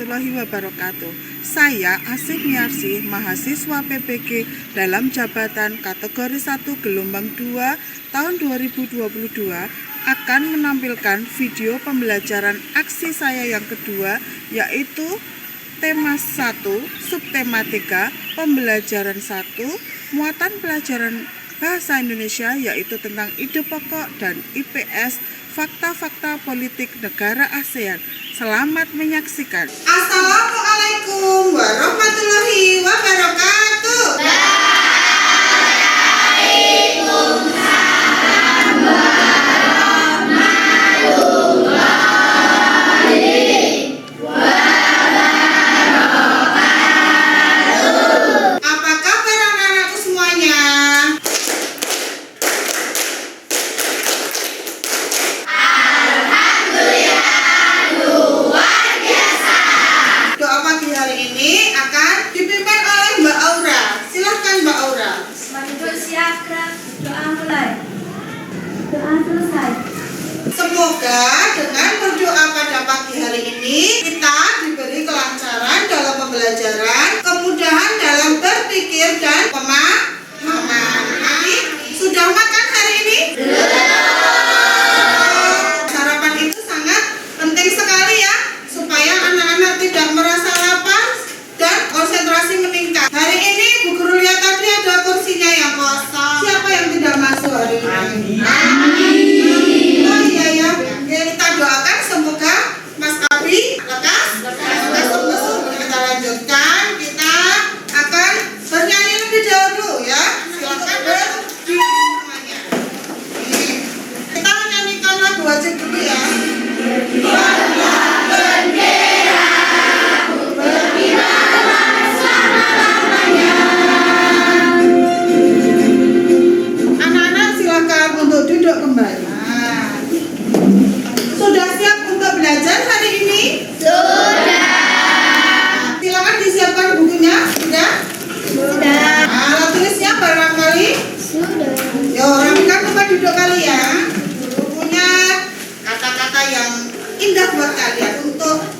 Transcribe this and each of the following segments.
warahmatullahi wabarakatuh. Saya Asih Miarsi, mahasiswa PPG dalam jabatan kategori 1 gelombang 2 tahun 2022 akan menampilkan video pembelajaran aksi saya yang kedua, yaitu tema 1, subtema 3, pembelajaran 1, muatan pelajaran bahasa Indonesia, yaitu tentang ide pokok dan IPS, fakta-fakta politik negara ASEAN. Selamat menyaksikan. Assalamualaikum warahmatullahi wabarakatuh. Waalaikumsalam warahmatullahi wabarakatuh. Apa kabar anak-anakku semuanya? Semoga dengan berdoa pada pagi hari ini kita diberi kelancaran dalam pembelajaran, kemudahan dalam berpikir dan pemahaman. Sudah makan hari ini? Sarapan itu sangat penting sekali ya, supaya anak-anak tidak merasa lapar dan konsentrasi meningkat. Hari ini Bu Guru lihat tadi ada kursinya yang kosong. Siapa yang tidak masuk hari ini? Kita doakan semoga Mas Abi lekas masuk. Kita lanjutkan, kita akan bernyanyi lebih dahulu ya. Silakan berdiri semuanya. Kita menyanyikan lagu wajib dulu ya. Anak-anak silakan untuk duduk kembali. Sudah siap untuk belajar hari ini? Sudah. Silakan disiapkan bukunya. Sudah? Sudah. Alat tulisnya barangkali? Sudah. Ya, rapikan tempat duduk kalian. Bukunya kata-kata yang indah buat kalian untuk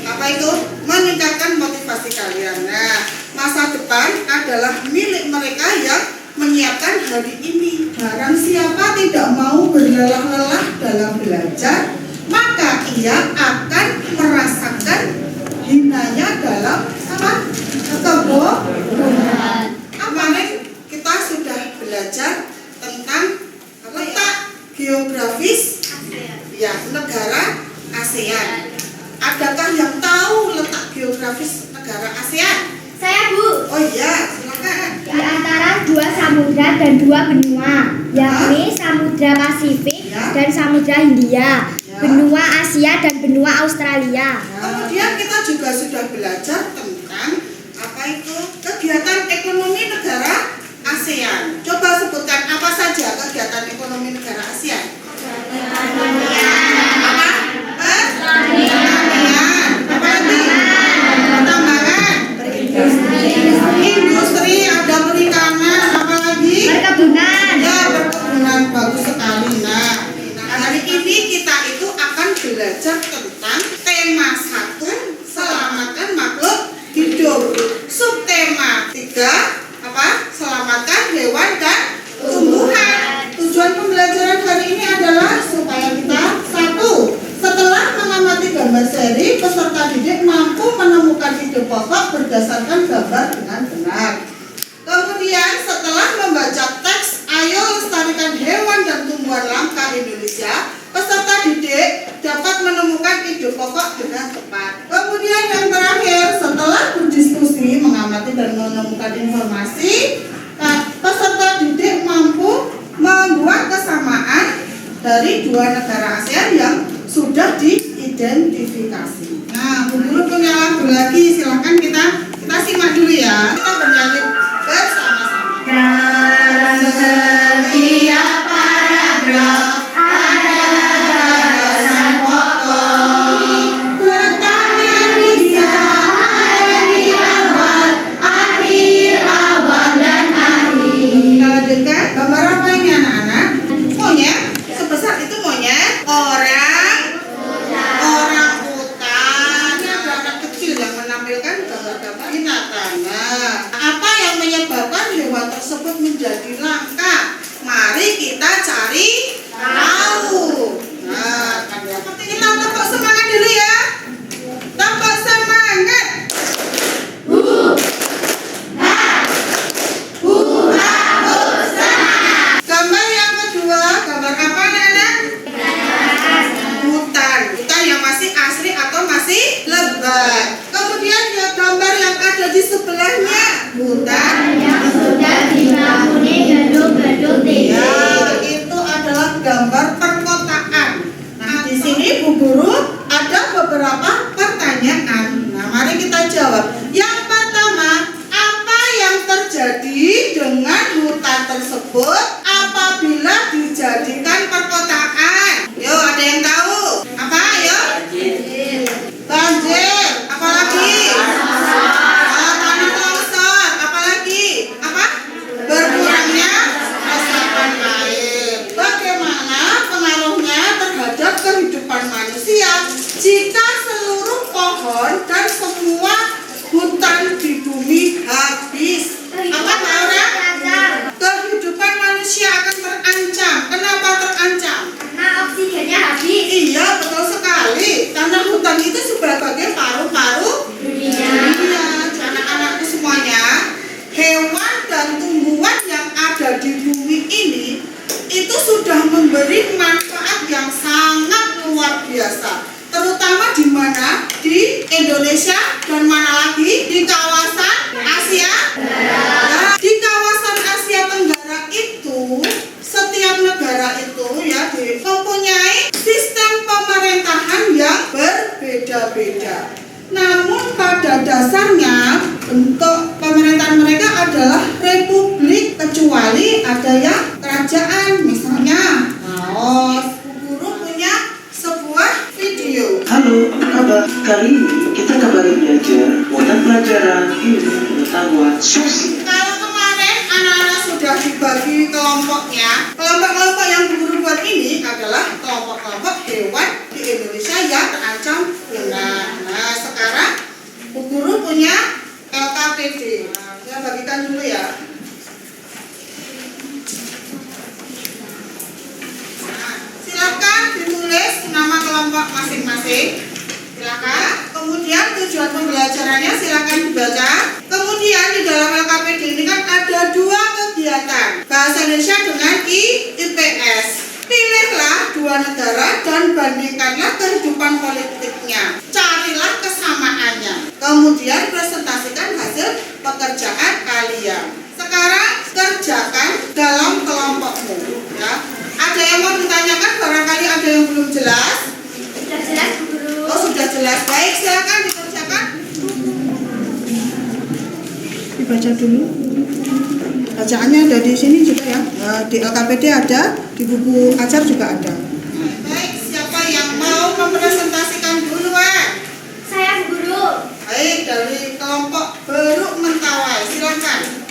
apa itu? Meningkatkan motivasi kalian. Nah, masa depan adalah milik mereka yang menyiapkan hari ini. Barang siapa tidak mau berlelah-lelah dalam belajar, maka ia akan merasakan hinanya dalam kebodohan. Kemarin kita sudah belajar tentang letak geografis ya negara ASEAN. Adakah yang tahu letak geografis negara ASEAN? Saya, Bu. Oh iya, silakan. Di antara dua samudra dan dua benua, yakni Samudra Pasifik dan Samudra Hindia, benua Asia dan benua Australia. Kemudian kita juga sudah belajar tentang apa itu kegiatan ekonomi negara ASEAN. Coba sebutkan apa saja kegiatan ekonomi negara ASEAN. Apa? Pertanian. Apa lagi? Pertambangan. Industri, ada perikanan, apa lagi? Perkebunan. Ya, perkebunan, bagus sekali. Nah, hari ini kita itu akan belajar tentang tema 1, selamatkan makhluk hidup. Subtema 3, apa? Selamatkan hewan dan tumbuhan. Tujuan pembelajaran hari ini adalah supaya kita 1. Setelah mengamati gambar seri, peserta didik mampu menemukan ide pokok berdasarkan gambar dengan benar. Kemudian setelah membaca teks "Ayo lestarikan hewan dan tumbuhan langka Indonesia", peserta didik dapat menemukan ide pokok dengan tepat. Kemudian yang terakhir, setelah berdiskusi, mengamati dan menemukan informasi, peserta didik mampu membuat kesamaan dari dua negara ASEAN yang sudah diidentifikasi. Nah, Bu Guru punya lagu lagi, silahkan kita simak dulu ya. Kita bernyanyi bersama-sama. Dalam setiap paragraf ada gagasan pokok. Letaknya bisa ada di awal, akhir, awal dan akhir. Kita lanjutkan. Gambar apa ini anak-anak? Monyet. Sebesar itu monyet. Orang utan. Ini ada anak sudah dibagi kelompoknya, kelompok-kelompok yang Bu Guru buat ini adalah kelompok-kelompok hewan di Indonesia yang terancam punah. Nah, sekarang Bu Guru punya LKPD. Nah, saya bagikan dulu ya. Nah, silakan ditulis nama kelompok masing-masing. Silakan. Kemudian tujuan pembelajarannya silakan dibaca. Kemudian di dalam LKPD ini kan ada 2 kegiatan, bahasa Indonesia dengan IPS. Pilihlah 2 negara dan bandingkanlah kehidupan politiknya. Carilah kesamaannya. Kemudian presentasikan hasil pekerjaan kalian. Sekarang kerjakan dalam kelompokmu. Ya. Ada yang mau ditanyakan? Barangkali ada yang belum jelas. Sudah jelas, Bu Guru. Oh, sudah jelas. Baik, silakan dikerjakan. Dibaca dulu. Bacaannya ada di sini juga ya. Di LKPD ada, di buku ajar juga ada. Baik, siapa yang mau mempresentasikan duluan? Saya, Bu Guru. Baik, dari kelompok Beruk Mentawai, silakan.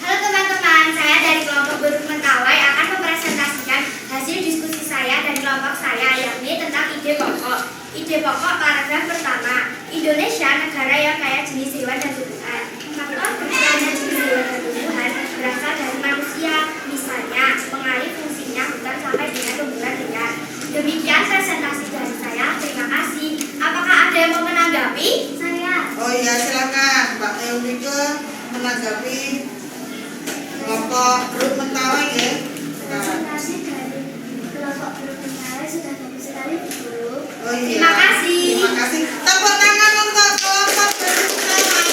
Halo teman-teman, saya dari kelompok Beruk Mentawai akan mempresentasikan hasil diskusi saya dan kelompok saya, yakni tentang ide pokok. Ide pokok paragraf pertama, Indonesia negara yang kaya jenis hewan dan tumbuhan. Faktor berkurangnya jenis hewan dan tumbuhan berasal dari manusia, misalnya mengalih fungsinya hutan sampai dengan tumbuhan liar. Demikian presentasi dari saya, terima kasih. Apakah ada yang mau menanggapi? Saya. Oh iya, silakan Mbak Eunike menanggapi kelompok Beruk Mentawai ya. Presentasi dari kelompok Beruk Mentawai sudah bagus sekali, Bu Guru. Oh iya. Terima kasih. Terima kasih. Tepuk tangan untuk kelompok Beruk Mentawai.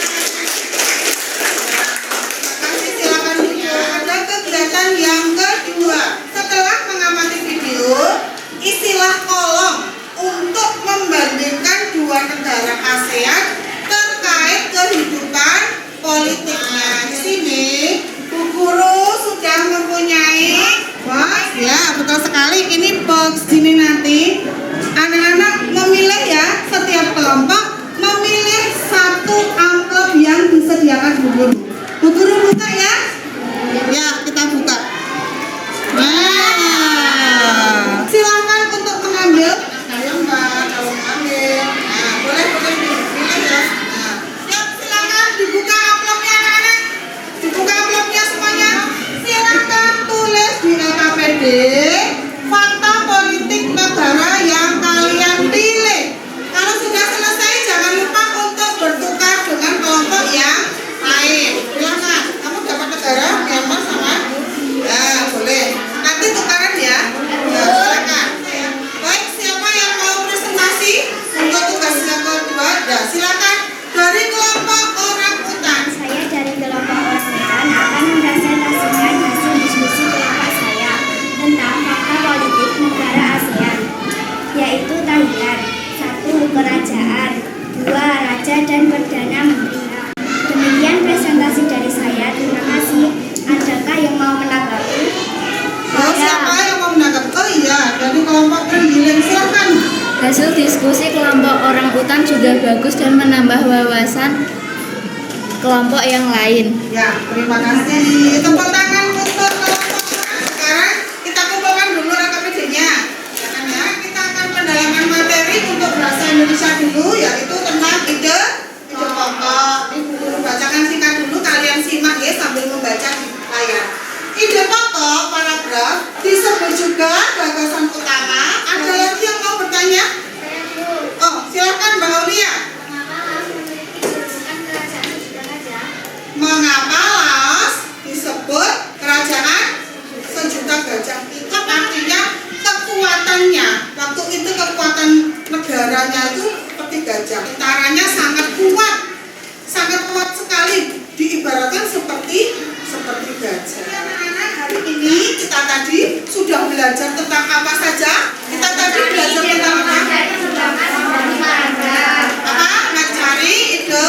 Terima kasih, silakan ya. Ada kegiatan yang kedua. Setelah mengamati video, istilah kolom untuk membandingkan 2 negara ASEAN terkait kehidupan politiknya. Di sini Bu Guru sudah mempunyai box ya, betul sekali. Ini box ini nanti anak-anak memilih ya, setiap kelompok memilih 1 amplop yang disediakan Bu Guru. Bu Guru buka ya. Ya, kita buka. Nah, silakan untuk mengambil. Ayo Mbak, kalau mengambil. Nah, boleh pilih ya. Nah, siap, silakan dibuka amplopnya anak-anak. Dibuka amplopnya semuanya. Silakan tulis di LKPD fakta politik negara yang kalian pilih. Kalau sudah selesai jangan lupa untuk bertukar dengan kelompok yang lain. Silakan. Kamu dapat negara Myanmar sama? Ya, boleh. Nanti tukaran ya. Ya, silakan. Baik, siapa yang mau presentasi untuk tugas yang kedua? Ya, silakan dari kelompok orang hutan. Saya dari kelompok orang hutan akan mempresentasikan hasil diskusi kelompok saya tentang fakta politik negara ASEAN, yaitu Thailand. 1. Kerajaan. 2. Raja dan Perdana Menteri. Demikian presentasi dari saya, terima kasih. Adakah yang mau menanggapi? Oh, siapa yang mau menanggapi? Oh iya, dari kelompok Terenggiling, silakan. Hasil diskusi kelompok orang utan juga bagus dan menambah wawasan kelompok yang lain. Ya, terima kasih. Tepuk tangan untuk kelompok. Sekarang kita kumpulkan dulu LKPD-nya. Ya, kita akan pendalaman materi untuk bahasa Indonesia dulu, yaitu tentang ide pokok. Ini Bu Guru bacakan singkat dulu, kalian simak ya sambil membaca di layar. Ide pokok paragraf disebut juga gagasan utama. Ada lagi yang mau bertanya? Saya, Bu. Oh, silakan Mbak Aulia. Mengapa harus memiliki julukan kerajaan sejuta gajah? Mengapa Laos disebut kerajaan sejuta gajah? Itu artinya kekuatannya. Waktu itu kekuatan negaranya itu seperti gajah. Tentaranya sangat kuat sekali. Diibaratkan seperti gajah. Anak-anak, hari ini kita tadi sudah belajar tentang apa saja? Kita tadi belajar tentang apa? Mencari ide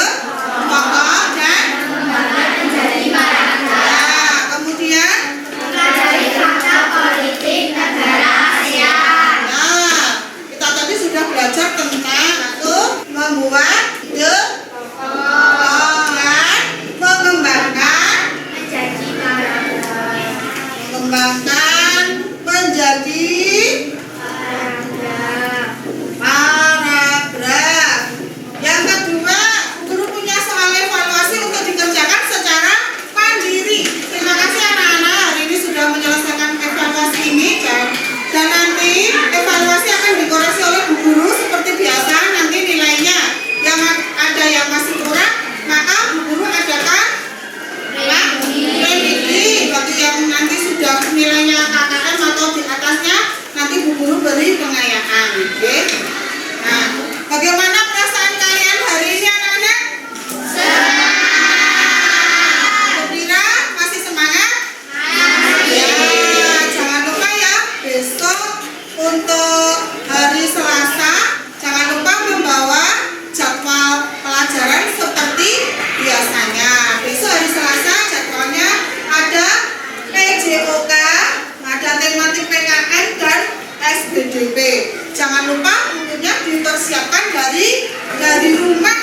pokok dan kemudian Mempelajari fakta politik negara ASEAN. nah, kita tadi sudah belajar tentang membuat ide pokok dan mengembangkan Menjadi paragraf. kembangkan menjadi paragraf. Yang kedua, guru punya soal evaluasi untuk dikerjakan secara mandiri. Terima kasih anak-anak, hari ini sudah menyelesaikan evaluasi ini. Dan nanti evaluasi akan dikoreksi oleh bu guru seperti biasa. Nanti nilainya yang ada yang masih kurang, maka bu guru adakan prediksi. Bagi yang nanti sudah nilainya KKM atau di atasnya, nanti bu guru beri pengayaan. Oke? Nah, bagaimana perasaan kalian hari ini anak-anak? Gembira? Masih semangat? Ya, jangan lupa ya, besok untuk hari Selasa jangan lupa membawa jadwal pelajaran seperti biasanya. Besok hari Selasa jadwalnya ada PJOK, ada tematik PKN dan SBDP. Jangan lupa bukunya dipersiapkan dari rumah